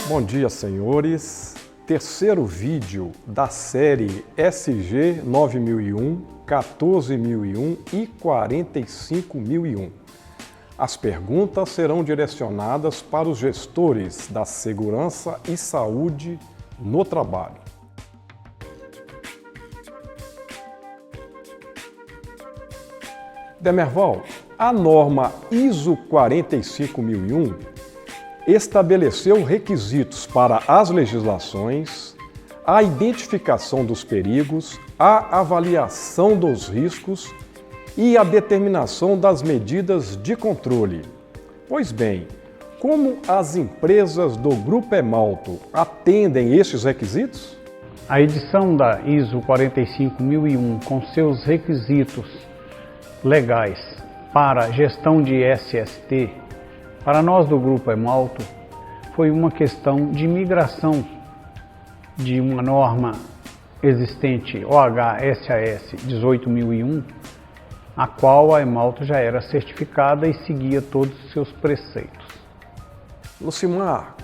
Bom dia, senhores. Terceiro vídeo da série SG 9001, 14001 e 45001. As perguntas serão direcionadas para os gestores da segurança e saúde no trabalho. Demerval, a norma ISO 45001 estabeleceu requisitos para as legislações, a identificação dos perigos, a avaliação dos riscos e a determinação das medidas de controle. Pois bem, como as empresas do Grupo Emalto atendem estes requisitos? A edição da ISO 45001 com seus requisitos legais para gestão de SST, para nós do Grupo Emalto, foi uma questão de migração de uma norma existente, OHSAS 18001, a qual a Emalto já era certificada e seguia todos os seus preceitos. Lucimar,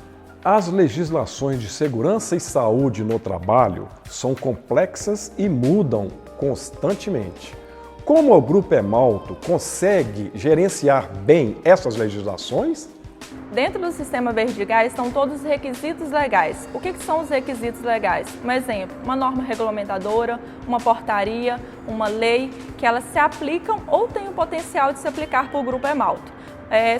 as legislações de segurança e saúde no trabalho são complexas e mudam constantemente. Como o Grupo Emalto consegue gerenciar bem essas legislações? Dentro do sistema Verdigás estão todos os requisitos legais. O que são os requisitos legais? Um exemplo, uma norma regulamentadora, uma portaria, uma lei, que elas se aplicam ou têm o potencial de se aplicar para o Grupo Emalto.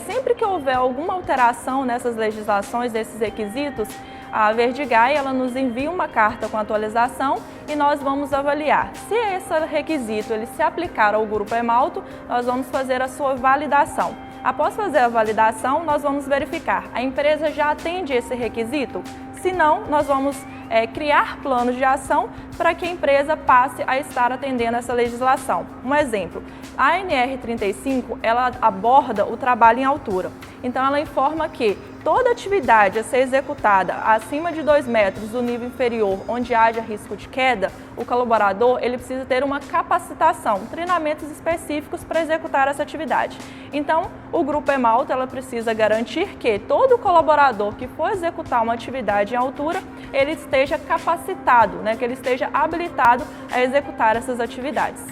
Sempre que houver alguma alteração nessas legislações, desses requisitos, a Verdigás ela nos envia uma carta com atualização e nós vamos avaliar. Se esse requisito ele se aplicar ao Grupo Emalto, nós vamos fazer a sua validação. Após fazer a validação, nós vamos verificar, a empresa já atende esse requisito? Se não, nós vamos criar planos de ação para que a empresa passe a estar atendendo essa legislação. Um exemplo, a NR35 ela aborda o trabalho em altura. Então ela informa que toda atividade a ser executada acima de 2 metros do nível inferior, onde haja risco de queda, o colaborador ele precisa ter uma capacitação, treinamentos específicos para executar essa atividade. Então, o Grupo Emalto ela precisa garantir que todo colaborador que for executar uma atividade em altura, ele esteja capacitado, que ele esteja habilitado a executar essas atividades.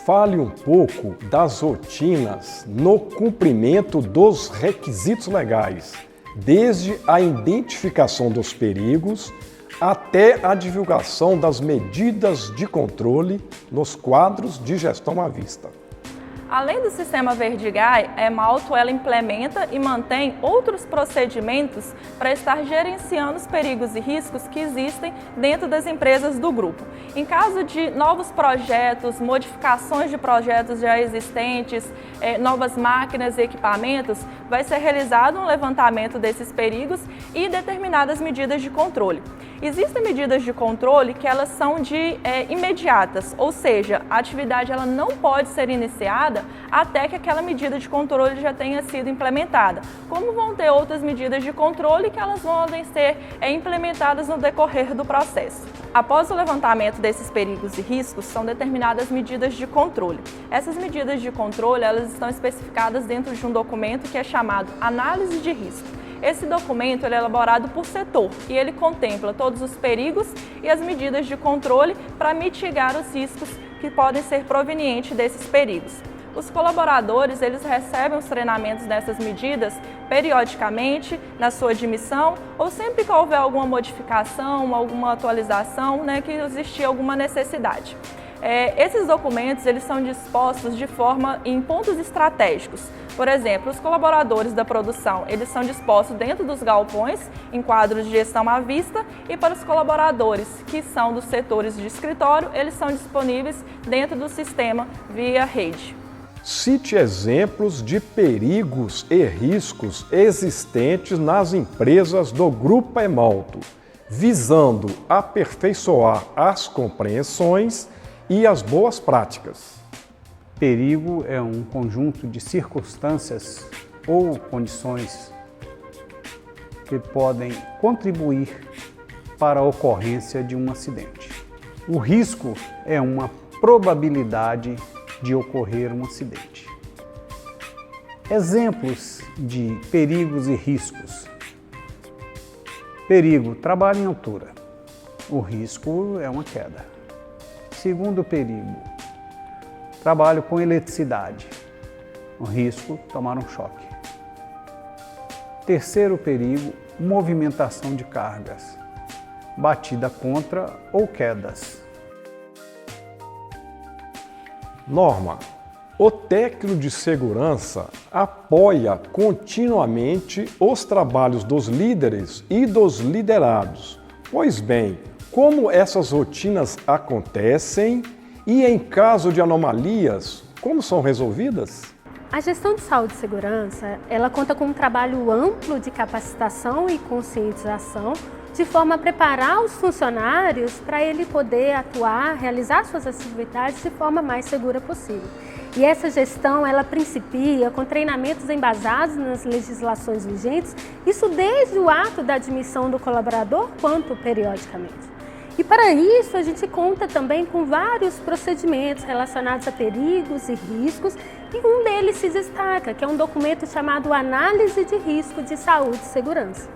Fale um pouco das rotinas no cumprimento dos requisitos legais, desde a identificação dos perigos até a divulgação das medidas de controle nos quadros de gestão à vista. Além do sistema Verdigás, a Emalto ela implementa e mantém outros procedimentos para estar gerenciando os perigos e riscos que existem dentro das empresas do grupo. Em caso de novos projetos, modificações de projetos já existentes, novas máquinas e equipamentos, vai ser realizado um levantamento desses perigos e determinadas medidas de controle. Existem medidas de controle que elas são imediatas, ou seja, a atividade ela não pode ser iniciada até que aquela medida de controle já tenha sido implementada. Como vão ter outras medidas de controle que elas podem ser implementadas no decorrer do processo. Após o levantamento desses perigos e riscos, são determinadas medidas de controle. Essas medidas de controle elas estão especificadas dentro de um documento que é chamado Análise de Risco. Esse documento ele é elaborado por setor e ele contempla todos os perigos e as medidas de controle para mitigar os riscos que podem ser provenientes desses perigos. Os colaboradores eles recebem os treinamentos dessas medidas periodicamente na sua admissão ou sempre que houver alguma modificação, alguma atualização, que existir alguma necessidade. Esses documentos eles são dispostos de forma em pontos estratégicos. Por exemplo, os colaboradores da produção eles são dispostos dentro dos galpões, em quadros de gestão à vista, e para os colaboradores que são dos setores de escritório, eles são disponíveis dentro do sistema via rede. Cite exemplos de perigos e riscos existentes nas empresas do Grupo Emalto, visando aperfeiçoar as compreensões e as boas práticas. Perigo é um conjunto de circunstâncias ou condições que podem contribuir para a ocorrência de um acidente. O risco é uma probabilidade de ocorrer um acidente. Exemplos de perigos e riscos: Perigo, trabalho em altura. O risco é uma queda. Segundo perigo, trabalho com eletricidade. O risco, tomar um choque. Terceiro perigo, movimentação de cargas. Batida contra ou quedas. Norma, o técnico de segurança apoia continuamente os trabalhos dos líderes e dos liderados. Pois bem, como essas rotinas acontecem e, em caso de anomalias, como são resolvidas? A gestão de saúde e segurança, ela conta com um trabalho amplo de capacitação e conscientização, de forma a preparar os funcionários para ele poder atuar, realizar suas atividades de forma mais segura possível. E essa gestão, ela principia com treinamentos embasados nas legislações vigentes, isso desde o ato da admissão do colaborador, quanto periodicamente. E para isso, a gente conta também com vários procedimentos relacionados a perigos e riscos, e um deles se destaca, que é um documento chamado Análise de Risco de Saúde e Segurança.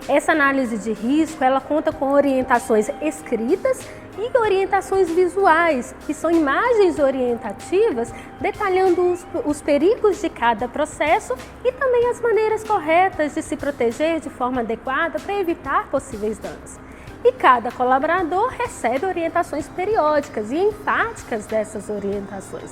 Essa análise de risco, ela conta com orientações escritas e orientações visuais, que são imagens orientativas detalhando os perigos de cada processo e também as maneiras corretas de se proteger de forma adequada para evitar possíveis danos. E cada colaborador recebe orientações periódicas e enfáticas dessas orientações.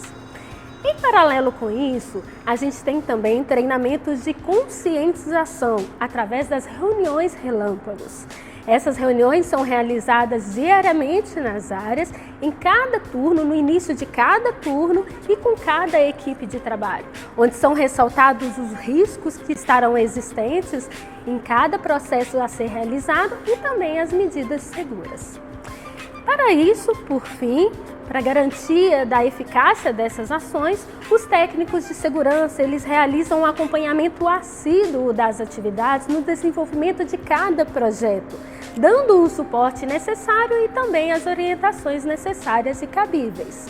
Em paralelo com isso, a gente tem também treinamentos de conscientização através das reuniões relâmpagos. Essas reuniões são realizadas diariamente nas áreas, em cada turno, no início de cada turno e com cada equipe de trabalho, onde são ressaltados os riscos que estarão existentes em cada processo a ser realizado e também as medidas seguras. Para isso, por fim, para garantia da eficácia dessas ações, os técnicos de segurança eles realizam um acompanhamento assíduo das atividades no desenvolvimento de cada projeto, dando o suporte necessário e também as orientações necessárias e cabíveis.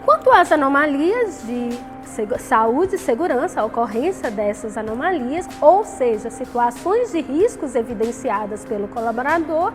Quanto às anomalias de saúde e segurança, a ocorrência dessas anomalias, ou seja, situações de riscos evidenciadas pelo colaborador,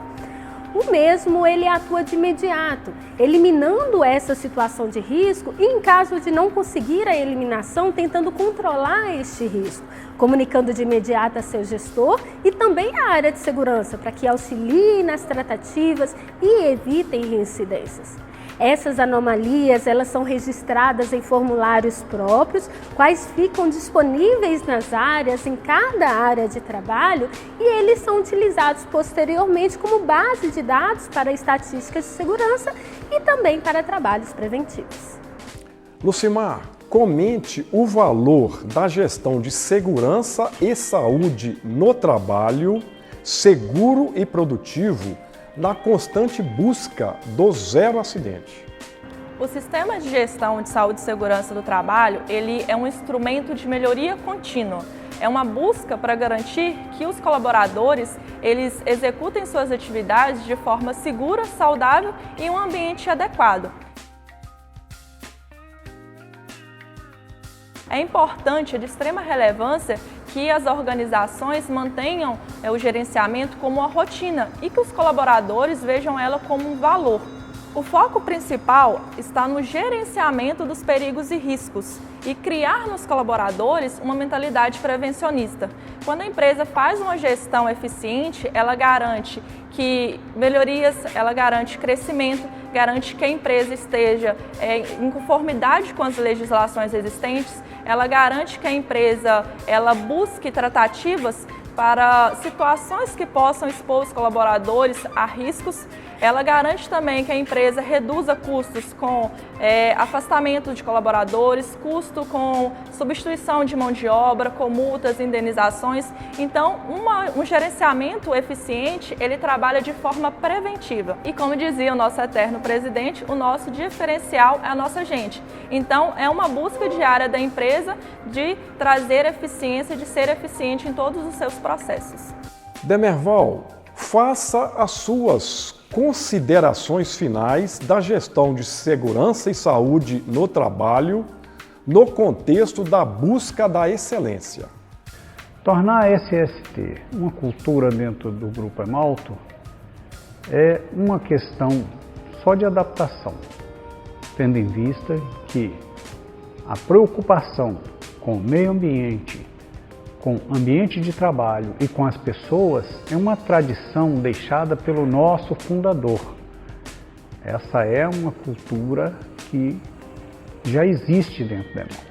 o mesmo ele atua de imediato, eliminando essa situação de risco e, em caso de não conseguir a eliminação, tentando controlar este risco, comunicando de imediato a seu gestor e também à área de segurança, para que auxilie nas tratativas e evitem reincidências. Essas anomalias, elas são registradas em formulários próprios, quais ficam disponíveis nas áreas, em cada área de trabalho, e eles são utilizados posteriormente como base de dados para estatísticas de segurança e também para trabalhos preventivos. Lucimar, comente o valor da gestão de segurança e saúde no trabalho, seguro e produtivo, na constante busca do zero acidente. O Sistema de Gestão de Saúde e Segurança do Trabalho, ele é um instrumento de melhoria contínua. É uma busca para garantir que os colaboradores eles executem suas atividades de forma segura, saudável e em um ambiente adequado. É importante, é de extrema relevância, que as organizações mantenham o gerenciamento como uma rotina e que os colaboradores vejam ela como um valor. O foco principal está no gerenciamento dos perigos e riscos e criar nos colaboradores uma mentalidade prevencionista. Quando a empresa faz uma gestão eficiente, ela garante melhorias, ela garante crescimento, garante que a empresa esteja em conformidade com as legislações existentes, ela garante que a empresa busque tratativas para situações que possam expor os colaboradores a riscos. Ela garante também que a empresa reduza custos com afastamento de colaboradores, custo com substituição de mão de obra, com multas, indenizações. Então, um gerenciamento eficiente, ele trabalha de forma preventiva. E como dizia o nosso eterno presidente, o nosso diferencial é a nossa gente. Então, é uma busca diária da empresa de trazer eficiência, de ser eficiente em todos os seus processos. Demerval, faça as suas considerações finais da gestão de segurança e saúde no trabalho no contexto da busca da excelência. Tornar a SST uma cultura dentro do Grupo Emalto é uma questão só de adaptação, tendo em vista que a preocupação com o meio ambiente, com o ambiente de trabalho e com as pessoas é uma tradição deixada pelo nosso fundador. Essa é uma cultura que já existe dentro da Emalto.